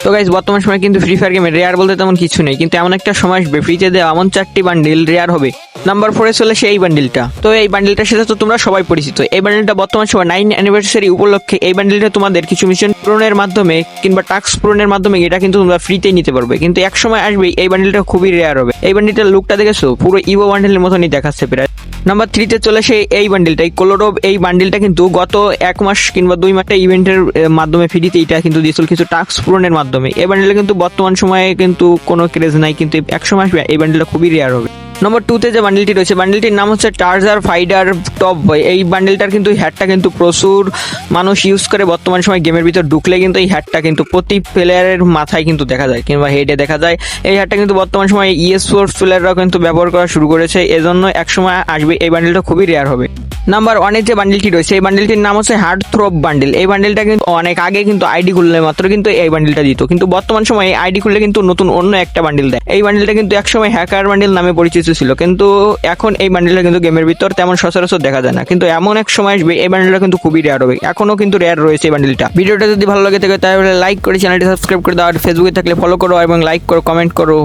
তো গাইস বর্তমান সময় কিন্তু ফ্রি ফায়ার গেমে রেয়ার বলতে তেমন কিছু নেই, কিন্তু এমন একটা সময় আসবে ফ্রিতে দেওয়া এমন 4টি বান্ডিল রেয়ার হবে। নাম্বার 4-এ চলে সেই বান্ডিলটা। তো এই বান্ডিলটার সাথে তো তোমরা সবাই পরিচিত। এই বান্ডিলটা বর্তমান সময় 9 অ্যানিভার্সারি উপলক্ষে এই বান্ডিলটা তোমাদের কিছু মিশন পূরণের মাধ্যমে কিংবা টাস্ক পূরণের মাধ্যমে এটা কিন্তু তোমরা ফ্রিতেই নিতে পারবে। কিন্তু এক সময় আসবে এই বান্ডিলটা খুবই রেয়ার হবে। এই বান্ডিলটার লুকটা দেখেছো, পুরো ইভো বান্ডিলের মতনই দেখাচ্ছে প্রায়। নাম্বার 3-তে চলে সেই এই বান্ডিলটা, এই কোলোরব। এই বান্ডিলটা কিন্তু গত 1 মাস কিংবা 2 মাসটা ইভেন্টের মাধ্যমে ফ্রিতে এটা কিন্তু দিয়েছিল কিছু টাস্ক পূরণের মাধ্যমে। এই বান্ডিলটা কিন্তু বর্তমান সময়ে কিন্তু কোনো ক্রেজ নাই, কিন্তু এক সময় আসবে এই বান্ডিলটা খুবই রেয়ার হবে। নম্বর 2-তে যে বান্ডিলটি রয়েছে, বান্ডিলটির নাম হচ্ছে টার্জার ফাইডার টপ বয়। এই বান্ডিলটার কিন্তু হ্যাটটা কিন্তু প্রচুর মানুষ ইউজ করে। বর্তমান সময় গেমের ভিতর ঢুকলে কিন্তু এই হ্যাটটা কিন্তু প্রতি প্লেয়ারের মাথায় কিন্তু দেখা যায় কিংবা হেডে দেখা যায়। এই হ্যাটটা কিন্তু বর্তমান সময় স্পোর্টস প্লেয়াররাও কিন্তু ব্যবহার করা শুরু করেছে। এজন্য এক সময় আসবে এই বান্ডিলটা খুবই রেয়ার হবে। নাম্বার 1-এর যে বান্ডিলটি রয়েছে, এই বান্ডিলটির নাম হচ্ছে হার্ড থ্রোপ বান্ডিল। এই বান্ডিলটা কিন্তু অনেক আগে কিন্তু আইডি খুললে মাত্র কিন্তু এই বান্ডিলটা দিত, কিন্তু বর্তমান সময়ে আইডি খুললে কিন্তু নতুন অন্য একটা বান্ডিল দেয়। এই বান্ডিলটা কিন্তু একসময় হ্যাকার বান্ডিল নামে পরিচিত ছিল, কিন্তু এখন এই বান্ডিলটা কিন্তু গেমের ভিতর তেমন সচরাচর দেখা যায় না। কিন্তু এমন এক সময় আসবে এই বান্ডিলটা কিন্তু খুবই রেয়ার হবে। এখনো কিন্তু রেয়ার রয়েছে এই বান্ডিলটা। ভিডিওটা যদি ভালো লাগে থাকে তাহলে লাইক করে চ্যানেলটি সাবস্ক্রাইব করে দাও, আর ফেসবুকে থাকলে ফলো করো এবং লাইক করো, কমেন্ট করো।